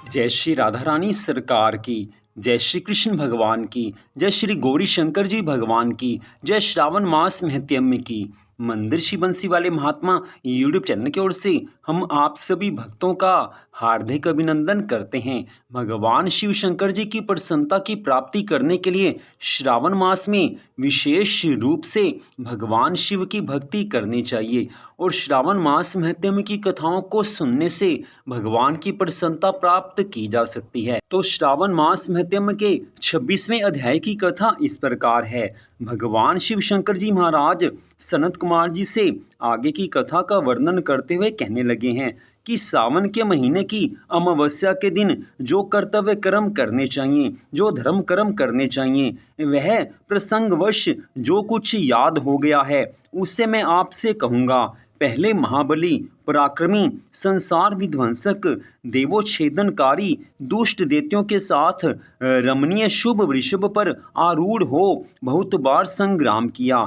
जय श्री राधा रानी सरकार की। जय श्री कृष्ण भगवान की। जय श्री गौरी शंकर जी भगवान की। जय श्रावण मास महत्म्य की। मंदिर श्री बंसी वाले महात्मा यूट्यूब चैनल की ओर से हम आप सभी भक्तों का हार्दिक अभिनंदन करते हैं। भगवान शिव शंकर जी की प्रसन्नता की प्राप्ति करने के लिए श्रावण मास में विशेष रूप से भगवान शिव की भक्ति करनी चाहिए और श्रावण मास महत्म्य की कथाओं को सुनने से भगवान की प्रसन्नता प्राप्त की जा सकती है। तो श्रावण मास महत्म्य के 26वें अध्याय की कथा इस प्रकार है। भगवान शिव शंकर जी महाराज सनत कुमार जी से आगे की कथा का वर्णन करते हुए कहने लगे हैं कि सावन के महीने की अमावस्या के दिन जो कर्तव्य कर्म करने चाहिए, जो धर्म कर्म करने चाहिए, वह प्रसंगवश जो कुछ याद हो गया है उससे मैं आपसे कहूँगा। पहले महाबली, पराक्रमी, संसार विध्वंसक, देवोच्छेदनकारी दुष्ट दैत्यों के साथ रमणीय शुभ वृषभ पर आरूढ़ हो बहुत बार संग्राम किया,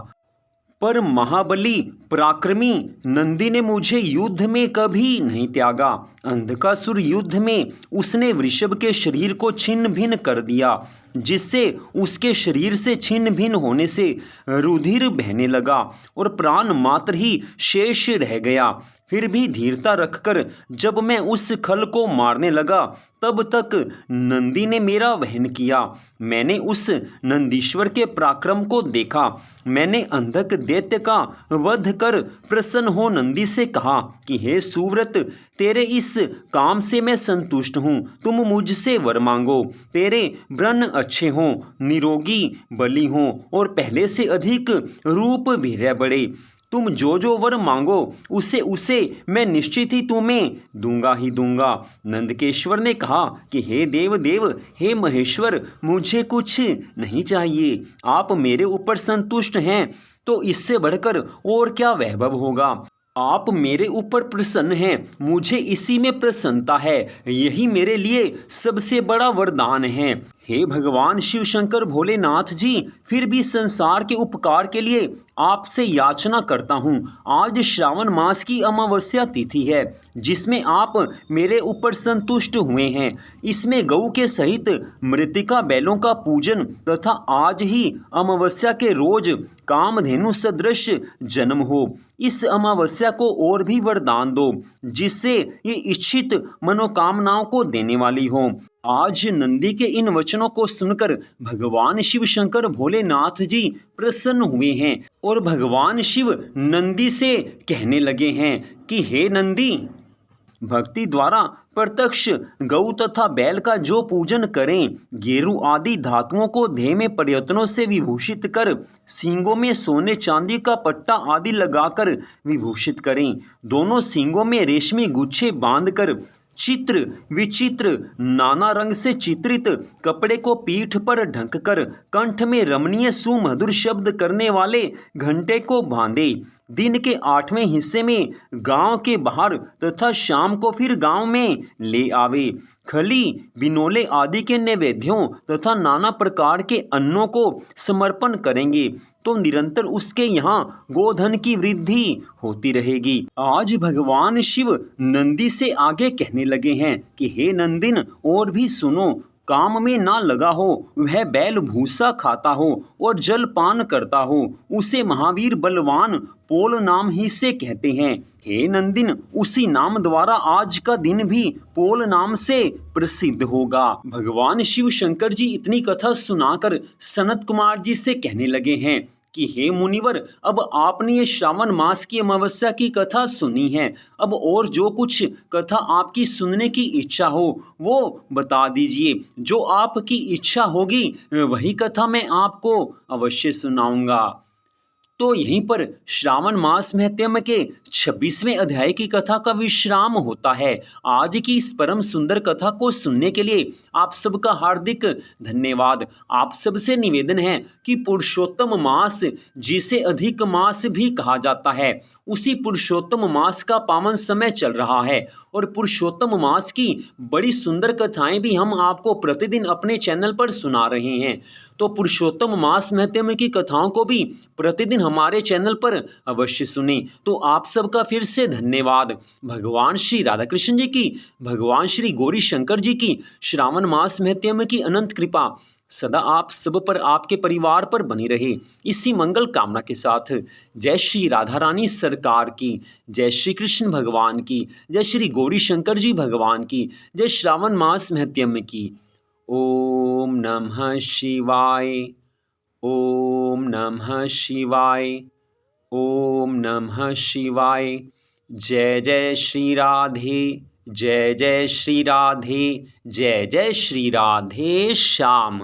पर महाबली पराक्रमी नंदी ने मुझे युद्ध में कभी नहीं त्यागा। अंधकासुर युद्ध में उसने वृषभ के शरीर को छिन्न भिन्न कर दिया, जिससे उसके शरीर से छिन्न भिन्न होने से रुधिर बहने लगा और प्राण मात्र ही शेष रह गया। फिर भी धीरता रखकर जब मैं उस खल को मारने लगा तब तक नंदी ने मेरा वहन किया। मैंने उस नंदीश्वर के पराक्रम को देखा। मैंने अंधक दैत्य का वध कर प्रसन्न हो नंदी से कहा कि हे सुव्रत, तेरे इस काम से मैं संतुष्ट हूँ। तुम मुझसे वर मांगो। तेरे व्रण अच्छे हों, निरोगी, बली हों और पहले से अधिक रूप भी बढ़े। तुम जो जो वर मांगो उसे उसे मैं निश्चित ही तुम्हें दूंगा ही दूंगा। नंदकेश्वर ने कहा कि हे देव देव, हे महेश्वर, मुझे कुछ नहीं चाहिए। आप मेरे ऊपर संतुष्ट हैं तो इससे बढ़कर और क्या वैभव होगा। आप मेरे ऊपर प्रसन्न हैं, मुझे इसी में प्रसन्नता है। यही मेरे लिए सबसे बड़ा वरदान है। हे भगवान शिव शंकर भोलेनाथ जी, फिर भी संसार के उपकार के लिए आपसे याचना करता हूँ। आज श्रावण मास की अमावस्या तिथि है जिसमें आप मेरे ऊपर संतुष्ट हुए हैं। इसमें गऊ के सहित मृतिका बैलों का पूजन तथा आज ही अमावस्या के रोज कामधेनु सदृश जन्म हो। इस अमावस्या को और भी वरदान दो जिससे ये इच्छित मनोकामनाओं को देने वाली हो। आज नंदी के इन वचनों को सुनकर भगवान शिव शंकर भोलेनाथ जी प्रसन्न हुए हैं और भगवान शिव नंदी से कहने लगे हैं कि हे नंदी, भक्ति द्वारा प्रत्यक्ष गौ तथा बैल का जो पूजन करें, गेरू आदि धातुओं को देह में प्रयत्नों से विभूषित कर, सींगों में सोने चांदी का पट्टा आदि लगाकर विभूषित करें, दोनों सींगों में रेशमी गुच्छे बांधकर चित्र विचित्र नाना रंग से चित्रित कपड़े को पीठ पर ढककर कंठ में रमणीय सुमधुर शब्द करने वाले घंटे को बांधे। दिन के 8वें हिस्से में गांव के बाहर तथा शाम को फिर गांव में ले आवे। खली, बिनोले आदि के नैवेद्यों तथा नाना प्रकार के अन्नों को समर्पण करेंगे तो निरंतर उसके यहाँ गोधन की वृद्धि होती रहेगी। आज भगवान शिव नंदी से आगे कहने लगे हैं कि हे नंदिन, और भी सुनो। काम में ना लगा हो, वह बैल भूसा खाता हो और जल पान करता हो, उसे महावीर बलवान पोल नाम ही से कहते हैं। हे नंदिन, उसी नाम द्वारा आज का दिन भी पोल नाम से प्रसिद्ध होगा। भगवान शिव शंकर जी इतनी कथा सुनाकर सनत कुमार जी से कहने लगे हैं कि हे मुनिवर, अब आपने ये श्रावण मास की अमावस्या की कथा सुनी है। अब और जो कुछ कथा आपकी सुनने की इच्छा हो वो बता दीजिए। जो आपकी इच्छा होगी वही कथा मैं आपको अवश्य सुनाऊंगा। तो यहीं पर श्रावण मास महत्म्य के 26वें अध्याय की कथा का विश्राम होता है। आज की इस परम सुंदर कथा को सुनने के लिए आप सबका हार्दिक धन्यवाद। आप सबसे निवेदन है कि पुरुषोत्तम मास, जिसे अधिक मास भी कहा जाता है, उसी पुरुषोत्तम मास का पावन समय चल रहा है और पुरुषोत्तम मास की बड़ी सुंदर कथाएं भी हम आपको प्रतिदिन अपने चैनल पर सुना रहे हैं। तो पुरुषोत्तम मास महत्म्य की कथाओं को भी प्रतिदिन हमारे चैनल पर अवश्य सुनें। तो आप सबका फिर से धन्यवाद। भगवान श्री राधा कृष्ण जी की, भगवान श्री गौरी शंकर जी की श्रावण मास महत्म्य की अनंत कृपा सदा आप सब पर, आपके परिवार पर बनी रहे। इसी मंगल कामना के साथ जय श्री राधा रानी सरकार की, जय श्री कृष्ण भगवान की, जय श्री गौरी शंकर जी भगवान की, जय श्रावण मास महत्म्य की। ओम नमः शिवाय, ओम नमः शिवाय, ओम नमः शिवाय। जय जय श्री राधे, जय जय श्री राधे, जय जय श्री राधे श्याम।